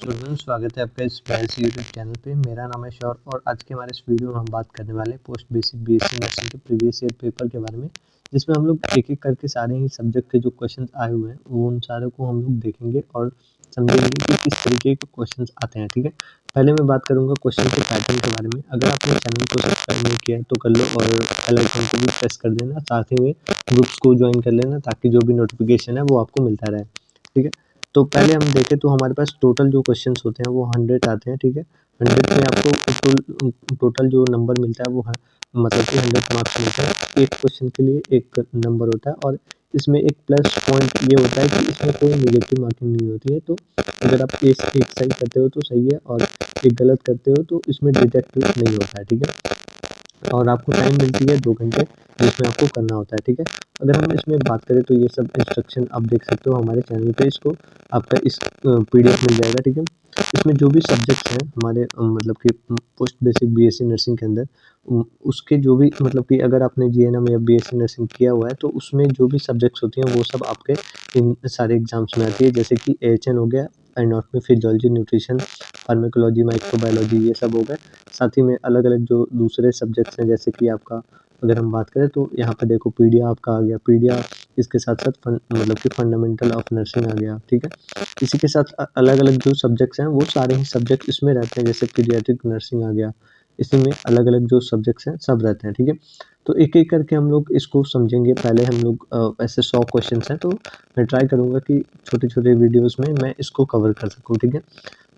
स्वागत है आपका इस बैच यूट्यूब चैनल पे। मेरा नाम है शौर और आज के हमारे इस वीडियो में हम बात करने वाले हैं पोस्ट बेसिक बीएससी नर्सिंग के प्रीवियस ईयर पेपर के बारे में, जिसमें हम लोग एक एक करके सारे ही सब्जेक्ट के जो क्वेश्चन आए हुए हैं वो उन सारों को हम लोग देखेंगे और समझेंगे कि किस तरीके के क्वेश्चन आते हैं। ठीक है, पहले मैं बात करूंगा क्वेश्चन के पैटर्न के बारे में। अगर आपने चैनल को सब्सक्राइब नहीं किया है तो कर लो और बेल आइकन को भी प्रेस कर देना, साथ ही में ग्रुप्स को ज्वाइन कर लेना ताकि जो भी नोटिफिकेशन है वो आपको मिलता रहे। ठीक है, तो पहले हम देखें तो हमारे पास टोटल जो क्वेश्चंस होते हैं वो 100 आते हैं। ठीक है, 100 में आपको टोटल जो नंबर मिलता है वो मतलब कि 100 मार्क्स मिलते हैं। एक क्वेश्चन के लिए एक नंबर होता है और इसमें एक प्लस पॉइंट ये होता है कि इसमें कोई नेगेटिव मार्किंग नहीं होती है। तो अगर आप एक सही करते हो तो सही है और एक गलत करते हो तो इसमें डिटेक्ट नहीं होता है। ठीक है, और आपको टाइम मिलती है 2 घंटे जिसमें आपको करना होता है। ठीक है, अगर हम इसमें बात करें तो ये सब इंस्ट्रक्शन आप देख सकते हो हमारे चैनल पे, इसको आपका इस पीडीएफ मिल जाएगा। ठीक है, इसमें जो भी सब्जेक्ट्स हैं हमारे मतलब कि पोस्ट बेसिक बीएससी नर्सिंग के अंदर उसके जो भी मतलब कि अगर आपने जीएनएम या बीएससी नर्सिंग किया हुआ है तो उसमें जो भी सब्जेक्ट्स होती हैं वो सब आपके इन सारे एग्जाम्स में आती है। जैसे कि एएचएन हो गया, anatomy, physiology, nutrition, pharmacology, microbiology, ये सब हो गए। साथ ही में अलग-अलग जो दूसरे सब्जेक्ट्स हैं जैसे कि आपका अगर हम बात करें तो यहाँ पे देखो पीडिया आपका आ गया, पीडिया इसके साथ-साथ मतलब कि फंडामेंटल ऑफ नर्सिंग आ गया। ठीक है, इसी के साथ अलग-अलग जो सब्जेक्ट्स हैं वो सारे ही सब्जेक्ट इसमें रहते हैं। जैसे पीडियाट्रिक नर्सिंग आ गया, इसी में अलग-अलग जो सब्जेक्ट्स हैं सब रहते हैं। ठीक है, तो एक-एक करके हम लोग इसको समझेंगे। पहले हम लोग ऐसे 100 क्वेश्चंस हैं तो मैं ट्राई करूँगा कि छोटे-छोटे वीडियोज़ में मैं इसको कवर कर सकूँ। ठीक है,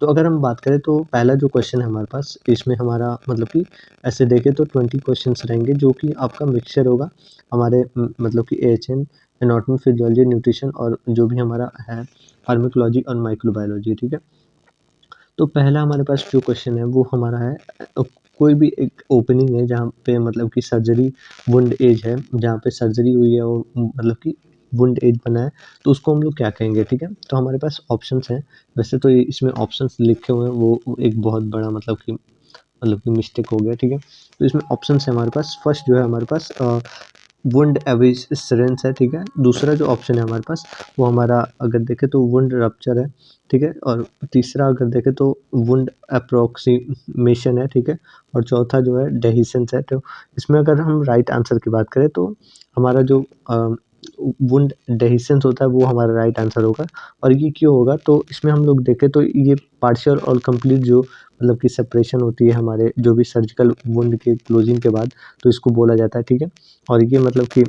तो अगर हम बात करें तो पहला जो क्वेश्चन है हमारे पास, इसमें हमारा मतलब कि ऐसे देखें तो 20 क्वेश्चंस रहेंगे जो कि आपका मिक्सचर होगा हमारे मतलब कि एएचएन, एनाटॉमी, फिजियोलॉजी, न्यूट्रिशन और जो भी हमारा है फार्माकोलॉजी और माइक्रोबायोलॉजी। ठीक है, तो पहला हमारे पास जो क्वेश्चन है वो हमारा है कोई भी एक ओपनिंग है जहाँ पे मतलब कि सर्जरी वुंड एज है, जहाँ पे सर्जरी हुई है और मतलब कि वुंड एज बना है, तो उसको हम लोग क्या कहेंगे। ठीक है, तो हमारे पास ऑप्शंस हैं। वैसे तो इसमें ऑप्शंस लिखे हुए हैं वो एक बहुत बड़ा मतलब कि मिस्टेक हो गया। ठीक है, तो इसमें ऑप्शंस है हमारे पास। फर्स्ट जो है हमारे पास वुंड एविसेरेंस है। ठीक है, दूसरा जो ऑप्शन है हमारे पास वो हमारा अगर देखें तो वुंड रप्चर है। ठीक है, और तीसरा अगर देखें तो वुंड अप्रोक्सीमेशन है। ठीक है, और चौथा जो है डेहिसेंस है। तो इसमें अगर हम राइट आंसर की बात करें तो हमारा जो वुंड डेहिसेंस होता है वो हमारा राइट आंसर होगा। और ये क्यों होगा, तो इसमें हम लोग देखें तो ये पार्शियल और कंप्लीट जो मतलब कि सेपरेशन होती है हमारे जो भी सर्जिकल वुंड के क्लोजिंग के बाद, तो इसको बोला जाता है। ठीक है, और ये मतलब कि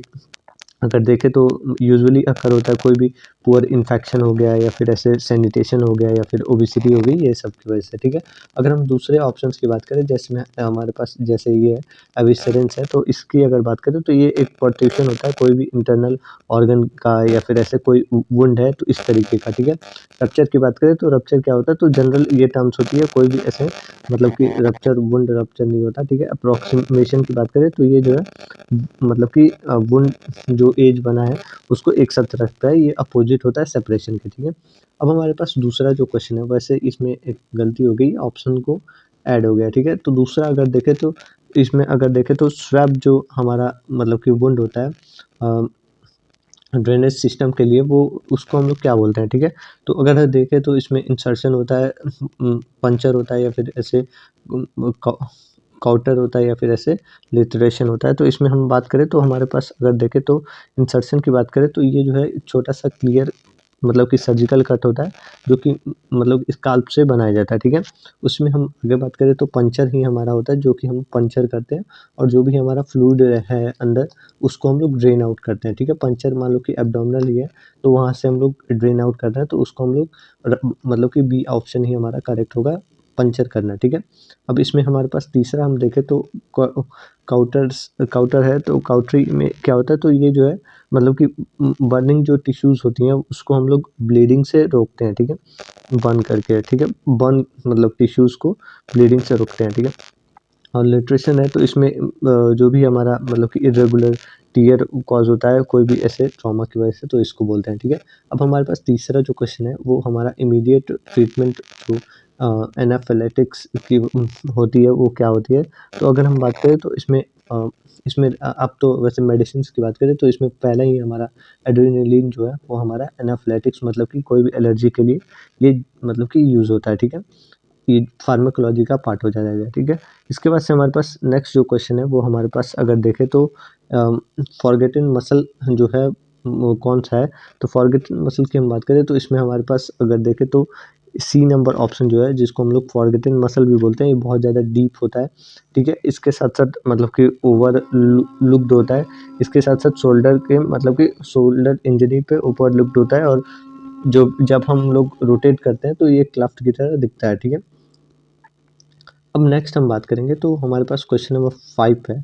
अगर देखें तो यूजुअली अक्सर होता है कोई भी पुअर इन्फेक्शन हो गया या फिर ऐसे सैनिटेशन हो गया या फिर ओबेसिटी हो गई, ये सब की वजह से। ठीक है, अगर हम दूसरे ऑप्शंस की बात करें जैसे में हमारे पास जैसे ये है एविसेरेंस है, तो इसकी अगर बात करें तो ये एक प्रोटेक्शन होता है कोई भी इंटरनल ऑर्गन का या फिर ऐसे कोई वुंड है तो इस तरीके का। ठीक है, रप्चर की बात करें तो रप्चर क्या होता है, तो जनरल ये टर्म्स होती है, कोई भी ऐसे मतलब कि रप्चर वुंड रप्चर नहीं होता। ठीक है, अप्रोक्सीमेशन की बात करें तो ये जो है मतलब कि वुंड जो एज बना है उसको एक साथ रखता है, ये अपोजिट होता है सेपरेशन के। ठीक है, अब हमारे पास दूसरा जो क्वेश्चन है, वैसे इसमें एक गलती हो गई, ऑप्शन को ऐड हो गया। ठीक है, तो दूसरा अगर देखें तो इसमें अगर देखें तो स्वैब जो हमारा मतलब कि वुंड होता है ड्रेनेज सिस्टम के लिए, वो उसको हम लोग क्या बोलते हैं। ठीक है, तो अगर देखें तो इसमें इंसर्शन होता है, पंचर होता है या फिर ऐसे काउटर होता है या फिर ऐसे लिटरेशन होता है। तो इसमें हम बात करें तो हमारे पास अगर देखें तो इंसर्शन की बात करें तो ये जो है छोटा सा क्लियर मतलब कि सर्जिकल कट होता है जो कि मतलब स्काल्प से बनाया जाता है। ठीक है, उसमें हम आगे बात करें तो पंचर ही हमारा होता है जो कि हम पंचर करते हैं और जो भी हमारा फ्लूइड है अंदर उसको हम लोग ड्रेन आउट करते हैं। ठीक है, पंचर मान लो कि एब्डोमिनल ही है तो वहाँ से हम लोग ड्रेन आउट करते हैं, तो उसको हम लोग मतलब कि बी ऑप्शन ही हमारा करेक्ट होगा, पंचर करना। ठीक है, अब इसमें हमारे पास तीसरा हम देखें तो काउटर है, तो काउटरी में क्या होता है, तो ये जो है मतलब कि बर्निंग जो टिश्यूज़ होती हैं उसको हम लोग ब्लीडिंग से रोकते हैं। ठीक है, बर्न करके। ठीक है, बर्न मतलब टिश्यूज़ को ब्लीडिंग से रोकते हैं। ठीक है, और न्यूट्रिशन है तो इसमें जो भी हमारा मतलब कि इर्रेगुलर टीयर कॉज होता है कोई भी ऐसे ट्रॉमा की वजह से, तो इसको बोलते हैं। ठीक है, अब हमारे पास तीसरा जो क्वेश्चन है वो हमारा इमीडिएट ट्रीटमेंट जो एनाफिलेटिक्स की होती है वो क्या होती है। तो अगर हम बात करें तो इसमें इसमें अब तो वैसे मेडिसिन की बात करें तो इसमें पहला ही हमारा एड्रेनलिन जो है वो हमारा एनाफिलैक्टिक्स मतलब कि कोई भी एलर्जी के लिए ये मतलब कि यूज़ होता है, ठीक है। ये फार्माकोलॉजी का पार्ट हो जाएगा, ठीक है। इसके बाद से हमारे पास नेक्स्ट जो क्वेश्चन है वो हमारे पास अगर देखें तो फॉरगेटन मसल जो है वो कौन सा है। तो फॉरगेटन मसल की हम बात करें तो इसमें हमारे पास अगर देखें तो सी नंबर ऑप्शन जो है, जिसको हम लोग फॉरगेटन मसल भी बोलते हैं, ये बहुत ज़्यादा डीप होता है, ठीक है। इसके साथ साथ मतलब कि ओवर लुक्ड होता है, इसके साथ साथ शोल्डर के मतलब कि शोल्डर इंजरी पे ऊपर लुक्ड होता है, और जो जब हम लोग रोटेट करते हैं तो ये क्लफ्ट की तरह दिखता है, ठीक है। अब नेक्स्ट हम बात करेंगे तो हमारे पास क्वेश्चन नंबर 5 है।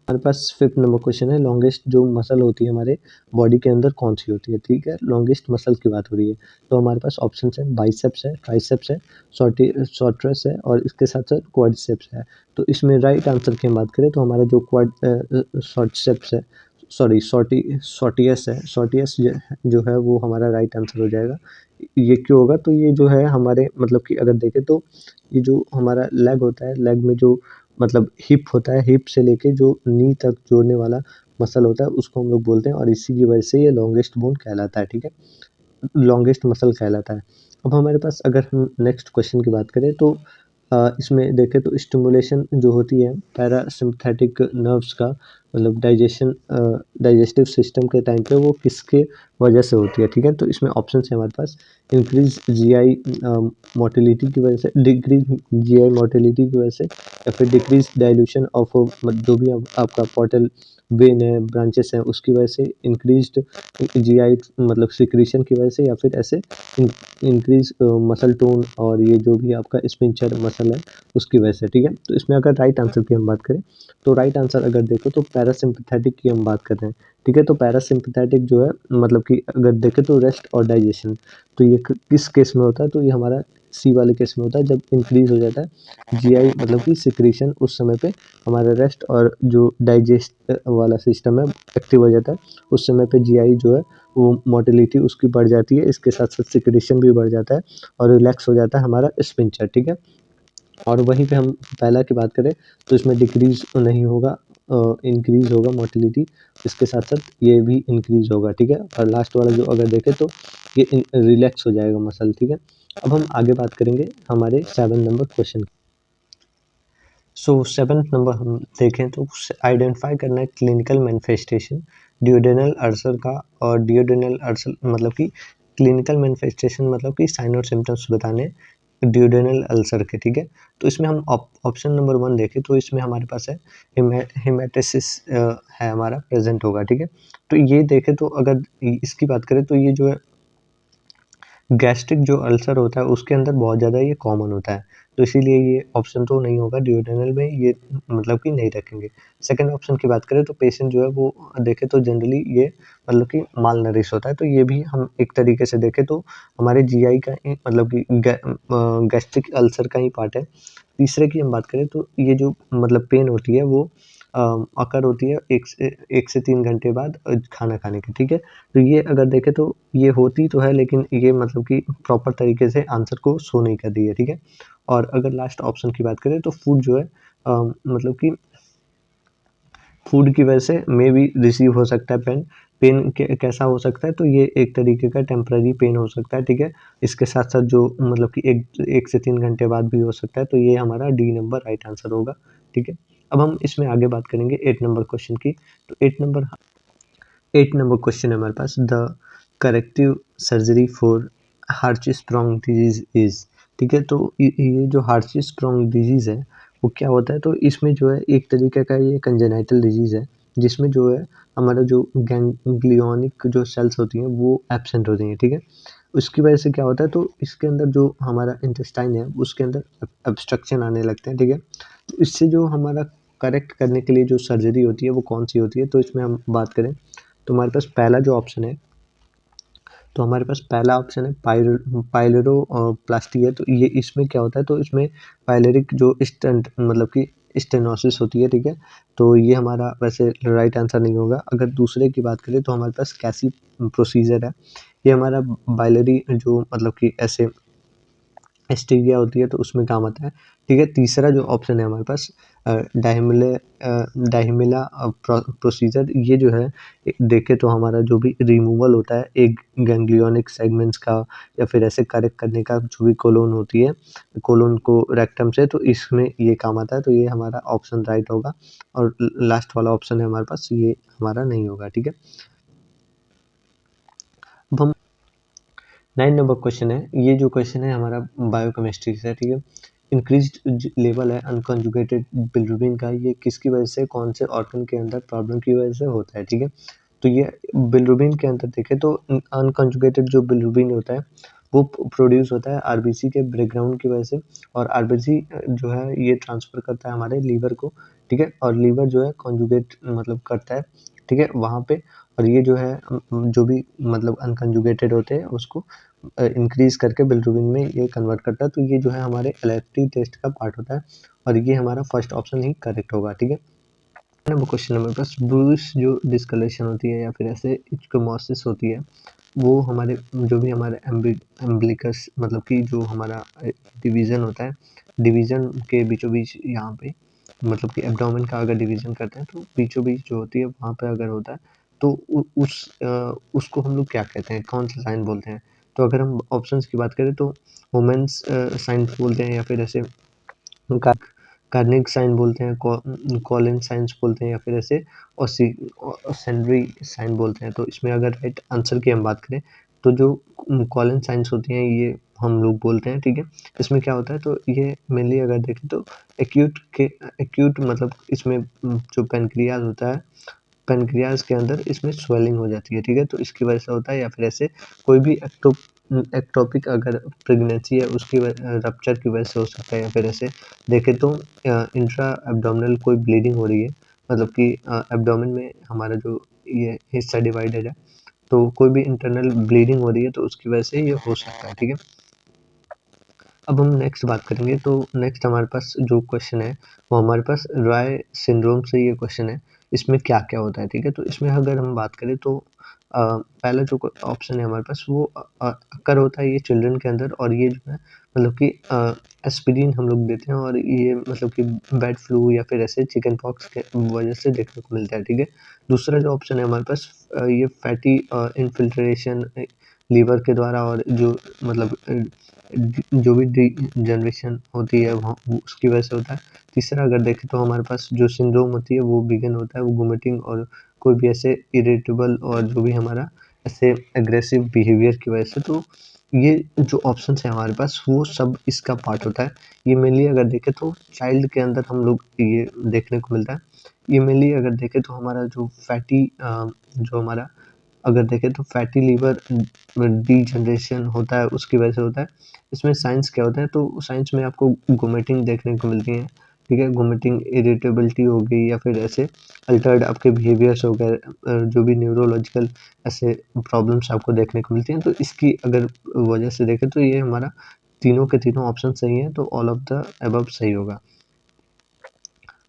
हमारे पास 5th नंबर क्वेश्चन है, लॉन्गेस्ट जो मसल होती है हमारे बॉडी के अंदर कौन सी होती है, ठीक है। लॉन्गेस्ट मसल की बात हो रही है तो हमारे पास ऑप्शन है बाइसेप्स है, ट्राइसेप्स है, शॉर्ट्रेस है, और इसके साथ साथ क्वाड्रिसेप्स है। तो इसमें राइट आंसर की हम बात करें तो हमारा जो शॉर्ट्सेप्स है, सॉरी शॉर्टियस है, शॉर्टियस जो है वो हमारा राइट आंसर हो जाएगा। ये क्यों होगा, तो ये जो है हमारे मतलब कि अगर देखें तो ये जो हमारा लेग होता है, लेग में जो मतलब हिप होता है, हिप से लेके जो नी तक जोड़ने वाला मसल होता है उसको हम लोग बोलते हैं, और इसी की वजह से ये लॉन्गेस्ट बोन कहलाता है, ठीक है, लॉन्गेस्ट मसल कहलाता है। अब हमारे पास अगर हम नेक्स्ट क्वेश्चन की बात करें तो इसमें देखें तो स्टिमुलेशन जो होती है पैरासिम्पथेटिक नर्व्स का मतलब डाइजेस्टिव सिस्टम के टाइम पे वो किसके वजह से होती है, ठीक है। तो इसमें ऑप्शन है हमारे पास इंक्रीज जीआई मोटिलिटी की वजह से, डिक्रीज जीआई मोटिलिटी की वजह से, या फिर डिक्रीज डाइल्यूशन ऑफ जो भी आपका पोर्टल वेन है, ब्रांचेस हैं, उसकी वजह से, इंक्रीज्ड जीआई मतलब सिक्रीशन की वजह से, या फिर ऐसे इंक्रीज मसल टोन और ये जो भी आपका स्पिंचर मसल है उसकी वजह से, ठीक है। तो इसमें अगर राइट आंसर की हम बात करें तो राइट आंसर अगर देखो तो पैरासिम्पथेटिक की हम बात कर रहे हैं, ठीक है। तो पैरासिम्पथेटिक जो है मतलब कि अगर देखें तो रेस्ट और डाइजेशन, तो ये किस केस में होता है, तो ये हमारा सी वाले केस में होता है, जब इंक्रीज हो जाता है जीआई मतलब कि सिक्रीशन, उस समय पे हमारा रेस्ट और जो डाइजेस्ट वाला सिस्टम है एक्टिव हो जाता है, उस समय पे जीआई जो है वो मोटिलिटी उसकी बढ़ जाती है, इसके साथ साथ सिक्रेशन भी बढ़ जाता है और रिलैक्स हो जाता है हमारा स्पिंचर, ठीक है। और वहीं पे हम पहला की बात करें तो इसमें डिक्रीज नहीं होगा, इंक्रीज होगा मोटिलिटी, इसके साथ साथ ये भी इंक्रीज होगा, ठीक है। और लास्ट वाला जो अगर देखें तो ये रिलैक्स हो जाएगा मसल, ठीक है। अब हम आगे बात करेंगे हमारे 7 नंबर क्वेश्चन। सो 7th नंबर हम देखें तो आइडेंटिफाई करना है क्लिनिकल मैनिफेस्टेशन डियोडेनल अल्सर का, और डियोडेनल अल्सर मतलब कि क्लिनिकल मैनिफेस्टेशन मतलब कि साइन और सिम्टम्स बताने डियोडेनल अल्सर के, ठीक है। तो इसमें हम ऑप्शन नंबर 1 देखें तो इसमें हमारे पास है हेमेटेसिस है हमारा प्रेजेंट होगा, ठीक है। तो ये देखें तो अगर इसकी बात करें तो ये जो है गैस्ट्रिक जो अल्सर होता है उसके अंदर बहुत ज़्यादा ये कॉमन होता है, तो इसीलिए ये ऑप्शन तो नहीं होगा डिओडेनल में, ये मतलब कि नहीं रखेंगे। सेकंड ऑप्शन की बात करें तो पेशेंट जो है वो देखें तो जनरली ये मतलब कि माल नरिश होता है, तो ये भी हम एक तरीके से देखें तो हमारे जीआई का मतलब कि गैस्ट्रिक अल्सर का ही पार्ट है। तीसरे की हम बात करें तो ये जो मतलब पेन होती है वो अकर होती है 1 से 3 घंटे बाद खाना खाने के, ठीक है। तो ये अगर देखें तो ये होती तो है, लेकिन ये मतलब कि प्रॉपर तरीके से आंसर को शो नहीं कर रही है, ठीक है। और अगर लास्ट ऑप्शन की बात करें तो फूड जो है मतलब कि फूड की वजह से मे भी रिसीव हो सकता है पेन। पेन कैसा हो सकता है, तो ये एक तरीके का टेम्पररी पेन हो सकता है, ठीक है। इसके साथ साथ जो मतलब कि 1 से 3 घंटे बाद भी हो सकता है, तो ये हमारा डी नंबर राइट आंसर होगा, ठीक है। अब हम इसमें आगे बात करेंगे 8 नंबर क्वेश्चन की। तो 8 नंबर क्वेश्चन है हमारे पास, the corrective surgery for Hirschsprung disease is, ठीक है। तो ये जो हार्ची-स्प्रॉन्ग डिजीज है वो क्या होता है, तो इसमें जो है एक तरीके का ये कंजेनाइटल डिजीज है, जिसमें जो है हमारा जो गैंग्लियोनिक जो सेल्स होती हैं वो एब्सेंट होती हैं, ठीक है। उसकी वजह से क्या होता है, तो इसके अंदर जो हमारा इंटेस्टाइन है उसके अंदर ऑब्स्ट्रक्शन आने लगते हैं, ठीक है। तो इससे जो हमारा करेक्ट करने के लिए जो सर्जरी होती है वो कौन सी होती है, तो इसमें हम बात करें तो हमारे पास पहला जो ऑप्शन है, तो हमारे पास पहला ऑप्शन है पाइलोरोप्लास्टी है। तो ये इसमें क्या होता है, तो इसमें पाइलेरिक जो स्टेंट मतलब कि स्टेनोसिस होती है, ठीक है। तो ये हमारा वैसे राइट आंसर नहीं होगा। अगर दूसरे की बात करें तो हमारे पास कैसी प्रोसीजर है, ये हमारा बाइलरी जो मतलब कि ऐसे एस्टीरिया होती है तो उसमें काम आता है। ठीक है, तीसरा जो ऑप्शन है हमारे पास डायहिमिला प्रोसीजर, ये जो है देखे तो हमारा जो भी रिमूवल होता है एक गैंग्लियोनिक सेगमेंट्स का या फिर ऐसे करेक्ट करने का, जो भी कोलोन होती है कोलोन को रेक्टम से, तो इसमें ये काम आता है। तो ये हमारा ऑप्शन राइट होगा और लास्ट वाला ऑप्शन है हमारे पास, ये हमारा नहीं होगा। ठीक है, अब हम 9 नंबर क्वेश्चन है। ये जो क्वेश्चन है हमारा बायोकेमिस्ट्री से है। ठीक है, इंक्रीज्ड लेवल है अनकॉन्जुगेटेड बिलिरुबिन का, ये किसकी वजह से, कौन से ऑर्गन के अंदर प्रॉब्लम की वजह से होता है। ठीक है, तो ये बिलिरुबिन के अंदर देखें तो अनकॉन्जुगेटेड जो बिलिरुबिन होता है वो प्रोड्यूस होता है आरबीसी के ब्रेकग्राउंड की वजह से, और आरबीसी जो है ये ट्रांसफर करता है हमारे लीवर को। ठीक है, और लीवर जो है कॉन्जुगेट मतलब करता है। ठीक है, वहाँ पे, और ये जो है जो भी मतलब अनकॉन्जुगेटेड होते हैं उसको इंक्रीज करके बिलिरुबिन में ये कन्वर्ट करता है। तो ये जो है हमारे एलएफटी टेस्ट का पार्ट होता है और ये हमारा फर्स्ट ऑप्शन ही करेक्ट होगा। ठीक है, नंबर क्वेश्चन नंबर पास ब्रूइश जो डिस्कलेशन होती है या फिर ऐसे इचकोमोसिस होती है, वो हमारे जो भी हमारे एम्बिलिकस मतलब कि जो हमारा डिवीज़न होता है, डिवीज़न के बीचों बीच यहाँ पे मतलब कि एब्डोमेन का अगर डिवीज़न करते हैं तो बीचों बीच जो होती है वहाँ पे अगर होता है तो उसको हम लोग क्या कहते हैं, कौन सा साइन बोलते हैं। तो अगर हम ऑप्शंस की बात करें तो वुमेन्स साइन बोलते हैं या फिर ऐसे कार्निक साइन बोलते हैं, कॉलिन साइंस बोलते हैं या फिर ऐसे ओसेंडरी साइन बोलते हैं। तो इसमें अगर राइट आंसर की हम बात करें तो जो कॉलिन साइंस होती हैं ये हम लोग बोलते हैं। ठीक है, इसमें क्या होता है तो ये मेनली अगर देखें तो एक्यूट मतलब इसमें जो पेनक्रियाज होता है, पेनक्रियाज के अंदर इसमें स्वेलिंग हो जाती है। ठीक है, तो इसकी वजह से होता है या फिर ऐसे कोई भी एक्टोपिक अगर प्रेगनेंसी है उसकी रप्चर की वजह से हो सकता है, या फिर ऐसे देखें तो इंट्रा एब्डोमिनल कोई ब्लीडिंग हो रही है, मतलब कि एब्डोमेन में हमारा जो ये हिस्सा डिवाइडेड है तो कोई भी इंटरनल ब्लीडिंग हो रही है तो उसकी वजह से ये हो सकता है। ठीक है, अब हम नेक्स्ट बात करेंगे। तो नेक्स्ट हमारे पास जो क्वेश्चन है वो हमारे पास रॉय सिंड्रोम से ये क्वेश्चन है, इसमें क्या क्या होता है। ठीक है, तो इसमें अगर हम बात करें तो पहला जो ऑप्शन है हमारे पास वो अकर होता है ये चिल्ड्रन के अंदर, और ये जो है मतलब कि एस्पिरिन हम लोग देते हैं और ये मतलब कि बैड फ्लू या फिर ऐसे चिकन पॉक्स के वजह से देखने को मिलता है। ठीक है, दूसरा जो ऑप्शन है हमारे पास ये फैटी इन्फिल्ट्रेशन लीवर के द्वारा और जो मतलब जो भी जनरेशन होती है वहाँ उसकी वजह से होता है। तीसरा अगर देखें तो हमारे पास जो सिंड्रोम होती है वो बिगन होता है वो वोमिटिंग और कोई भी ऐसे इरिटेबल और जो भी हमारा ऐसे एग्रेसिव बिहेवियर की वजह से। तो ये जो ऑप्शन है हमारे पास वो सब इसका पार्ट होता है। ये मेनली अगर देखें तो चाइल्ड के अंदर हम लोग ये देखने को मिलता है। ये मेनली अगर देखें तो हमारा जो फैटी जो हमारा अगर देखें तो फैटी लीवर डीजनरेशन होता है उसकी वजह से होता है। इसमें साइंस क्या होता है तो साइंस में आपको वोमिटिंग देखने को मिलती है। ठीक है, वोमिटिंग इरिटेबिलिटी हो गई या फिर ऐसे अल्टर्ड आपके बिहेवियर्स हो गए, जो भी न्यूरोलॉजिकल ऐसे प्रॉब्लम्स आपको देखने को मिलती हैं। तो इसकी अगर वजह से देखें तो ये हमारा तीनों के तीनों ऑप्शन सही हैं, तो ऑल ऑफ द अबव सही होगा।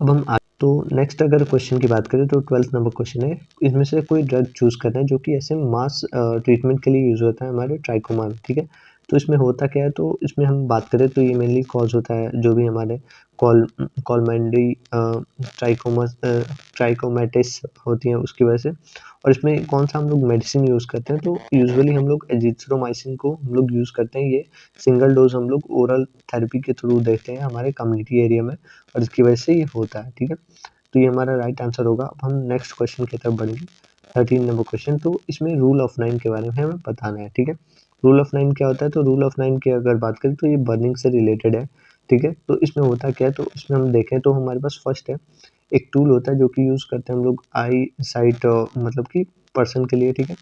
अब हम तो नेक्स्ट अगर क्वेश्चन की बात करें तो 12th नंबर क्वेश्चन है, इसमें से कोई ड्रग चूज करना है जो कि ऐसे मास ट्रीटमेंट के लिए यूज होता है हमारे ट्राइकोमा में। ठीक है, तो इसमें होता क्या है तो इसमें हम बात करें तो ये मेनली कॉज होता है जो भी हमारे कॉलमेंडी ट्राइकोमा ट्राइकोमेटिस होती है उसकी वजह से। और इसमें कौन सा हम लोग मेडिसिन यूज़ करते हैं तो यूजुअली हम लोग एजिथ्रोमाइसिन को हम लोग यूज़ करते हैं। ये सिंगल डोज हम लोग ओरल थेरेपी के थ्रू देते हैं हमारे कम्युनिटी एरिया में और इसकी वजह से ये होता है। ठीक है, तो ये हमारा राइट आंसर होगा। अब हम नेक्स्ट क्वेश्चन की तरफ बढ़ेंगे, 13 नंबर क्वेश्चन। तो इसमें रूल ऑफ 9 के बारे में हमें बताना है। ठीक है, रूल ऑफ 9 क्या होता है तो रूल ऑफ 9 की अगर बात करें तो ये बर्निंग से रिलेटेड है। ठीक है, तो इसमें होता क्या है तो इसमें हम देखें तो हमारे पास फर्स्ट है एक टूल होता है जो कि यूज़ करते हैं हम लोग आई साइट मतलब कि पर्सन के लिए। ठीक है,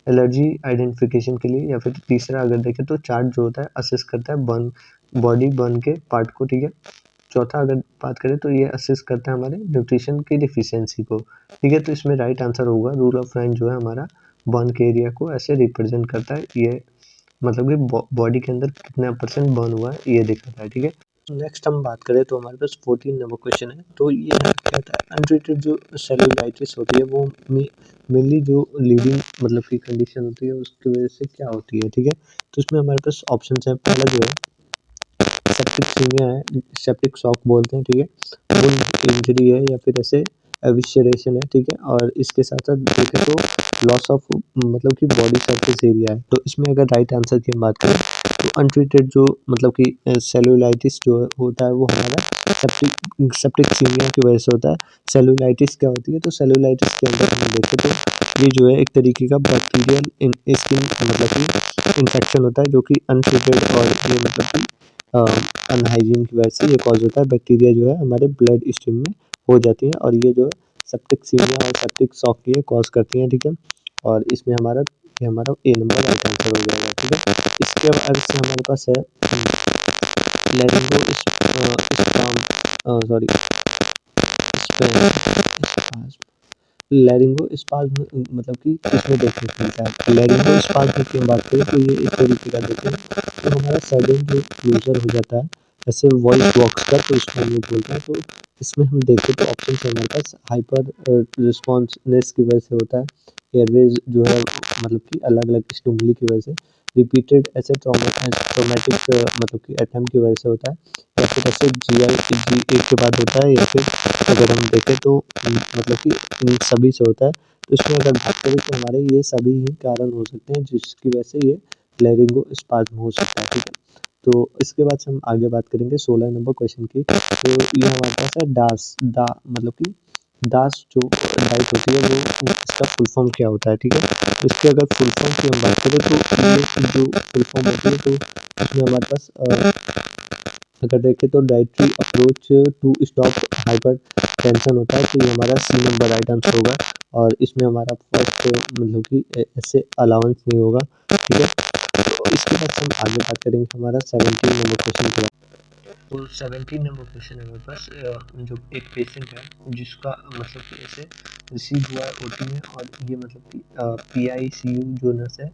एलर्जी आइडेंटिफिकेशन के लिए, या फिर तीसरा अगर देखें तो चार्ट जो होता है असेस करता है बर्न बॉडी बर्न के पार्ट को। ठीक है, चौथा अगर बात करें तो ये असिस्ट करता है हमारे न्यूट्रिशन की डिफिशियंसी को। ठीक है, तो इसमें राइट आंसर होगा रूल ऑफ 9 जो है हमारा बर्न के एरिया को ऐसे रिप्रेजेंट करता है। ये मतलब कि बॉडी के अंदर कितना परसेंट बर्न हुआ है ये दिखाता है। ठीक है, नेक्स्ट हम बात करें तो हमारे पास 14 नंबर क्वेश्चन है। तो ये कहता है अनट्रीटेड जो सेलुलाइटिस होती है वो मेनली जो लीडिंग मतलब की कंडीशन होती है उसकी वजह से क्या होती है। ठीक है, तो इसमें हमारे पास ऑप्शन है, पहला जो है सेप्टिकसीमिया है, सेप्टिक शॉक बोलते हैं, ठीक है, वुंड इंजरी है या फिर ऐसे एविशरेशन है, ठीक है। और इसके साथ साथ देखें तो लॉस ऑफ मतलब कि बॉडी सरफेस एरिया है। तो इसमें अगर राइट आंसर की हम बात करें तो अनट्रीटेड जो मतलब कि सेलुलाइटिस जो होता है वो हमारा सेप्टिकसीमिया की वजह से होता है। सेलुलाइटिस क्या होती है, तो सेलुलाइटिस के अंदर हम देखें तो ये जो है एक तरीके का बैक्टीरियल स्किन मतलब कि इन्फेक्शन होता है जो कि अनट्रीटेड और ये मतलब कि अनहाइजीन की वजह से ये कॉज होता है। बैक्टीरिया जो है हमारे ब्लड स्ट्रीम में हो जाती है और ये जो है सेप्टिकसीमिया और सेप्टिक शॉक ये कॉज करती हैं, ठीक है। और इसमें हमारा ए नंबर राइट आंसर हो जाएगा, ठीक है। इसके बाद से हमारे पास है लैरिंगो सॉरी लैरिंगो स्पाज्म मतलब कि इसमें देखने को मिलता है। लैरिंगो स्पाज्म की हम बात करें तो ये इस तरीके का देखें तो हमारा सडन जो क्लोजर हो जाता है ऐसे वॉइस बॉक्स का, तो इसको हम लोग बोलते हैं। तो इसमें हम देखें तो ऑप्शन है हमारे पास हाइपर रिस्पॉन्सनेस की वजह से होता है, एयरवेज जो है मतलब कि अलग अलग स्टिमुली की वजह से, रिपीटेड ऐसे ट्रॉमेटिक मतलब कि अटैम्प्ट की वजह से होता है, या फिर ऐसे जी एक के बाद होता है, या फिर अगर हम देखें तो मतलब कि इन सभी से होता है। तो इसमें अगर बात करें तो हमारे ये सभी ही कारण हो सकते हैं जिसकी वजह से ये लैरिंगो स्पाज्म हो सकता है, ठीक है। तो इसके बाद से हम आगे बात करेंगे 16 नंबर क्वेश्चन की। तो ये हमारे पास है डास दा मतलब कि दास जो डाइट होती है वो इसका फुल फॉर्म क्या होता है, ठीक है। तो इसके अगर फुल फॉर्म की हम बात करें तो ये जो फुल फॉर्म होती है तो इसमें हमारे पास अगर देखें तो dietary approach to stop hypertension होता है। तो ये हमारा सी नंबर राइट आंसर होगा और इसमें हमारा फर्स्ट मतलब कि ऐसे अलाउंस नहीं होगा, ठीक है। तो इसके बाद हम आगे बात करेंगे हमारा 17 नंबर क्वेश्चन के बाद। तो 17 नंबर क्वेश्चन है हमारे पास जो एक पेशेंट है जिसका मतलब कि ऐसे रिसीव हुआ है ओटी में, और ये मतलब कि PICU जो नर्स है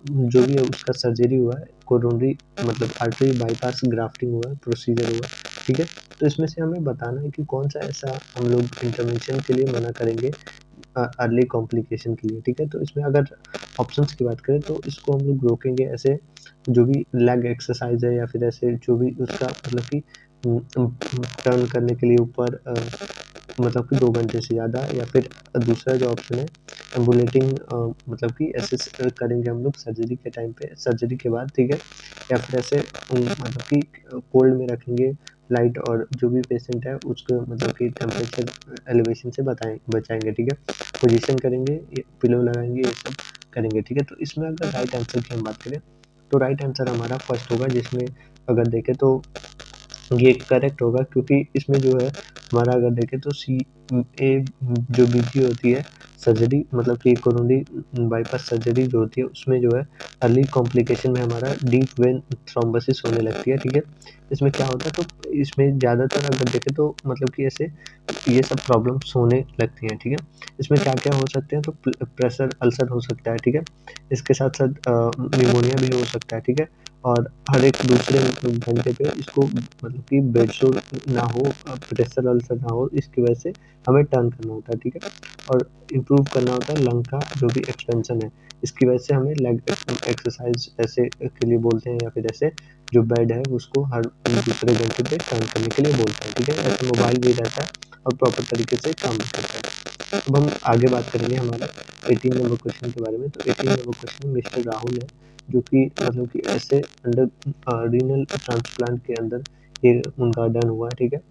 जो भी है उसका सर्जरी हुआ है, कोरोनरी मतलब आर्टरी बाईपास ग्राफ्टिंग हुआ है, प्रोसीजर हुआ है, ठीक है। तो इसमें से हमें बताना है कि कौन सा ऐसा हम लोग इंटरवेंशन के लिए मना करेंगे अर्ली कॉम्प्लिकेशन के लिए, ठीक है। तो इसमें अगर ऑप्शंस की बात करें तो इसको हम लोग रोकेंगे ऐसे जो भी लेग एक्सरसाइज है, या फिर ऐसे जो भी उसका मतलब कि टर्न करने के लिए ऊपर मतलब कि 2 घंटे से ज़्यादा, या फिर दूसरा जो ऑप्शन है एम्बुलेटिंग मतलब कि ऐसे करेंगे हम लोग सर्जरी के टाइम पे, सर्जरी के बाद, ठीक है। या फिर ऐसे मतलब कि कोल्ड में रखेंगे लाइट, और जो भी पेशेंट है उसको मतलब कि टेम्परेचर एलिवेशन से बचाएंगे, ठीक है। पोजीशन करेंगे, पिलो लगाएंगे, ये सब करेंगे, ठीक है। तो इसमें अगर राइट आंसर की हम बात करें तो राइट आंसर हमारा फर्स्ट होगा, जिसमें अगर देखें तो ये करेक्ट होगा, क्योंकि इसमें जो है हमारा अगर देखें तो CA जो विधि होती है सर्जरी मतलब कि कोरोनरी बाईपास सर्जरी जो होती है उसमें जो है अर्ली कॉम्प्लिकेशन में हमारा डीप वेन थ्रोम्बोसिस होने लगती है, ठीक है। इसमें क्या होता है तो इसमें ज़्यादातर अगर देखें तो मतलब कि ऐसे ये सब प्रॉब्लम्स होने लगती हैं, ठीक है। इसमें क्या क्या हो सकते हैं तो प्रेशर अल्सर हो सकता है, ठीक है। इसके साथ साथ निमोनिया भी हो सकता है, ठीक है। और हर एक दूसरे घंटे पे इसको मतलब कि बेड शोर ना हो, प्रेशर अल्सर ना हो, इसकी वजह से हमें टर्न करना होता है, ठीक है। और इम्प्रूव करना होता है लंग का जो भी एक्सपेंशन है, इसकी वजह से हमें लेग एक्सरसाइज ऐसे के लिए बोलते हैं, या फिर ऐसे जो बेड है उसको हर दूसरे घंटे पे टर्न करने के लिए बोलते हैं, ठीक है। ऐसे मोबाइल भी रहता है और प्रॉपर तरीके से काम भी करता है। अब हम आगे बात करेंगे हमारा 18 नंबर क्वेश्चन के बारे में। तो 18 नंबर क्वेश्चन मिस्टर राहुल है, जो कि मतलब कि ऐसे अंडर रीनल ट्रांसप्लांट के अंदर ये उनका डन हुआ है, ठीक है।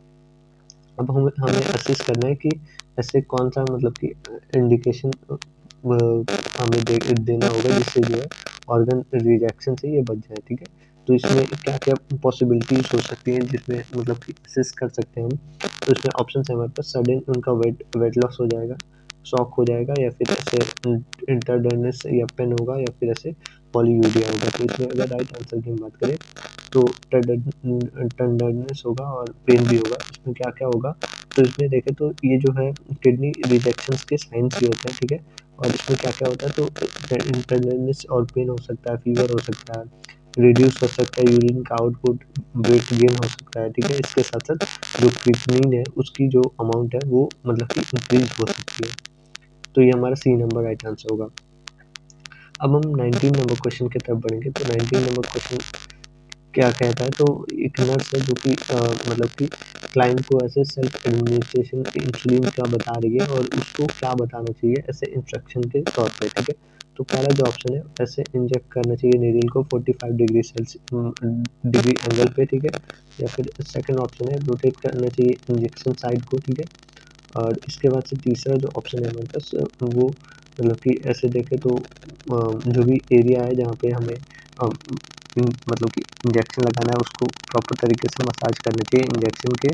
अब हमें असेस करना है कि ऐसे कौन सा मतलब कि इंडिकेशन हमें देना होगा जिससे जो है ऑर्गन रिजेक्शन से ये बच जाए, ठीक है। तो इसमें क्या क्या पॉसिबिलिटीज हो सकती हैं जिसमें मतलब कि असेस कर सकते हैं हम। तो इसमें ऑप्शन है हमारे पास सडन उनका वेट लॉस हो जाएगा, शॉक हो जाएगा, या फिर ऐसे इंटरडर्नेस या पेन होगा, या फिर ऐसे पॉलीयूरिया होगा। तो इसमें अगर राइट आंसर की हम बात करें तो टेंडरनेस होगा और पेन भी होगा। इसमें क्या क्या होगा तो इसमें देखें तो ये जो है किडनी रिजेक्शंस के साइंस भी होते हैं, ठीक है। और इसमें क्या क्या होता है तो टेंडरनेस और पेन हो सकता है, फीवर हो सकता है, रिड्यूस हो सकता है यूरिन का आउटपुट, वेट गेन हो सकता है, ठीक है। इसके साथ साथ जो क्रिएटिनिन है उसकी जो अमाउंट है वो मतलब कि इंक्रीज हो सकती है। तो ये हमारा सी नंबर राइट आंसर होगा। अब हम 19 नंबर क्वेश्चन की तरफ बढ़ेंगे। तो 19 नंबर क्वेश्चन क्या कहता है, तो एक नर्स है जो कि मतलब कि क्लाइंट को ऐसे सेल्फ एडमिनिस्ट्रेशन इंसुलिन का बता रही है और उसको क्या बताना चाहिए ऐसे इंस्ट्रक्शन के तौर पे, ठीक है। तो पहला जो ऑप्शन है, ऐसे इंजेक्ट करना चाहिए नीडल को 45 डिग्री डिग्री एंगल पे, ठीक है। या फिर सेकंड ऑप्शन है, रोटेट करना चाहिए इंजेक्शन साइड को, ठीक है। और इसके बाद से तीसरा जो ऑप्शन है हमारे पास, वो मतलब कि ऐसे देखें तो जो भी एरिया है जहाँ पे हमें मतलब कि इंजेक्शन लगाना है उसको प्रॉपर तरीके से मसाज करना चाहिए इंजेक्शन के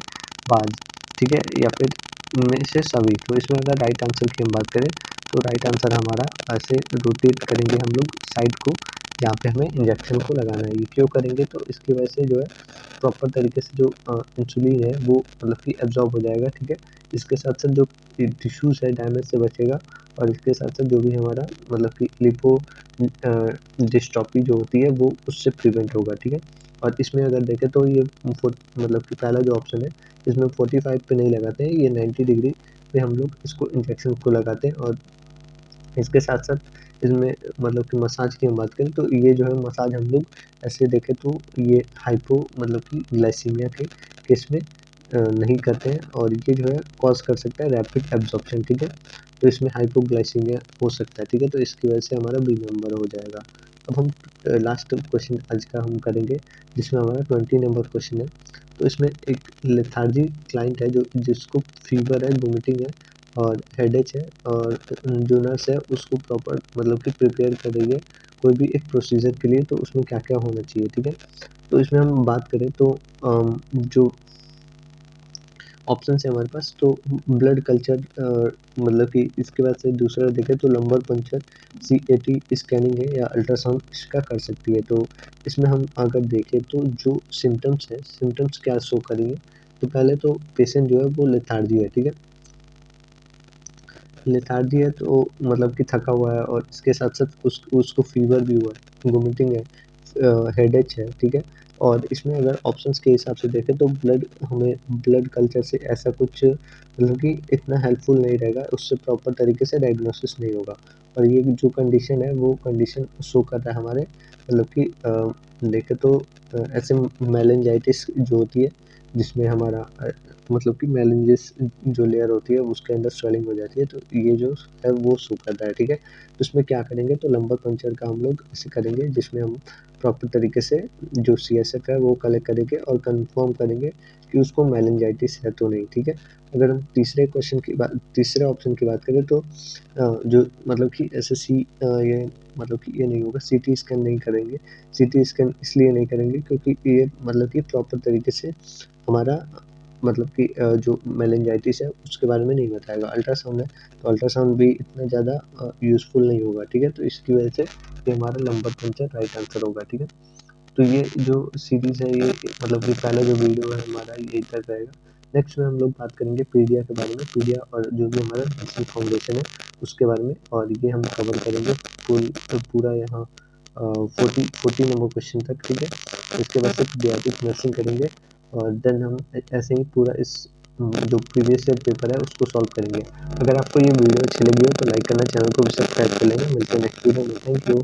बाद, ठीक है। या फिर इनमें से सभी। तो इसमें अगर राइट आंसर की हम बात करें तो राइट आंसर हमारा ऐसे रोटेट करेंगे हम लोग साइड को जहाँ पे हमें इंजेक्शन को लगाना है। ये क्यों करेंगे, तो इसकी वजह से जो है प्रॉपर तरीके से जो इंसुलिन है वो मतलब कि एब्जॉर्ब हो जाएगा, ठीक है। इसके साथ साथ जो टिश्यूज़ है डैमेज से बचेगा और इसके साथ साथ जो भी हमारा मतलब कि लिपो डिस्ट्रॉफी जो होती है वो उससे प्रिवेंट होगा, ठीक है। और इसमें अगर देखें तो ये मतलब कि पहला जो ऑप्शन है इसमें 45 पे नहीं लगाते हैं, ये 90 डिग्री पे हम लोग इसको इंजेक्शन को लगाते हैं। और इसके साथ साथ इसमें मतलब कि मसाज की हम बात करें तो ये जो है मसाज हम लोग ऐसे देखें तो ये हाइपो मतलब कि ग्लाइसीमिया के केस में नहीं करते हैं और ये जो है कॉज कर सकता है रैपिड एब्जॉर्प्शन, ठीक है। तो इसमें हाइपोग्लाइसीमिया हो सकता है, ठीक है। तो इसकी वजह से हमारा बी नंबर हो जाएगा। अब हम लास्ट क्वेश्चन आज का हम करेंगे जिसमें हमारा 20 नंबर क्वेश्चन है। तो इसमें एक लेथार्जी क्लाइंट है जो जिसको फीवर है, वोमिटिंग है और हेडेक है और जो नर्स है उसको प्रॉपर मतलब कि प्रिपेयर कर रही है कोई भी एक प्रोसीजर के लिए, तो उसमें क्या क्या होना चाहिए, ठीक है। तो इसमें हम बात करें तो जो ऑप्शन है हमारे पास, तो ब्लड कल्चर मतलब कि इसके बाद से दूसरा देखें तो लंबर पंचर, CAT स्कैनिंग है या अल्ट्रासाउंड इसका कर सकती है। तो इसमें हम अगर देखें तो जो सिम्टम्स है, सिम्टम्स क्या शो करेंगे, तो पहले तो पेशेंट जो है वो लेथार्जी है, ठीक है। लेथार्जी है तो मतलब कि थका हुआ है और इसके साथ साथ उसको फीवर भी हुआ है, वोमिटिंग है, हेडेक है, ठीक है। और इसमें अगर ऑप्शंस के हिसाब से देखें तो हमें ब्लड कल्चर से ऐसा कुछ मतलब कि इतना हेल्पफुल नहीं रहेगा, उससे प्रॉपर तरीके से डायग्नोसिस नहीं होगा। और ये जो कंडीशन है वो कंडीशन शो कर रहा है हमारे मतलब कि देखें तो ऐसे मेलेंजाइटिस जो होती है जिसमें हमारा मतलब कि मेलेंजिस जो लेयर होती है उसके अंदर स्वेलिंग हो जाती है, तो ये जो है वो शो कर रहा है, ठीक है। तो इसमें क्या करेंगे, तो लंबर पंचर का हम लोग ऐसे करेंगे जिसमें हम प्रॉपर तरीके से जो CSF है वो कलेक्ट करेंगे और कंफर्म करेंगे कि उसको मेलेंजाइटिस है तो नहीं, ठीक है। अगर हम तीसरे ऑप्शन की बात करें तो जो मतलब कि SSC ये मतलब कि ये नहीं होगा, CT स्कैन नहीं करेंगे। CT स्कैन इसलिए नहीं करेंगे क्योंकि ये मतलब कि प्रॉपर तरीके से हमारा मतलब कि जो मेलेंजाइटिस है उसके बारे में नहीं बताएगा। अल्ट्रासाउंड है तो अल्ट्रासाउंड भी इतना ज़्यादा यूज़फुल नहीं होगा, ठीक है। तो इसकी वजह से ये हमारा लंबर पंचर राइट आंसर होगा, ठीक है। तो ये जो सीरीज़ है ये मतलब कि पहला जो वीडियो है हमारा यही तक रहेगा। नेक्स्ट में हम लोग बात करेंगे पीडिया के बारे में, पीडिया और जो भी हमारा नेशनल फाउंडेशन है उसके बारे में, और ये हम कवर करेंगे पूरा यहाँ 40 नंबर क्वेश्चन तक, ठीक है। इसके बाद से पीडियाट्रिक नर्सिंग करेंगे और देन हम ऐसे ही पूरा इस जो प्रीवियस ईयर पेपर है उसको सॉल्व करेंगे। अगर आपको ये वीडियो अच्छी लगी हो तो लाइक करना, चैनल को भी सब्सक्राइब कर लेना। मिलते हैं नेक्स्ट वीडियो में, थैंक यू।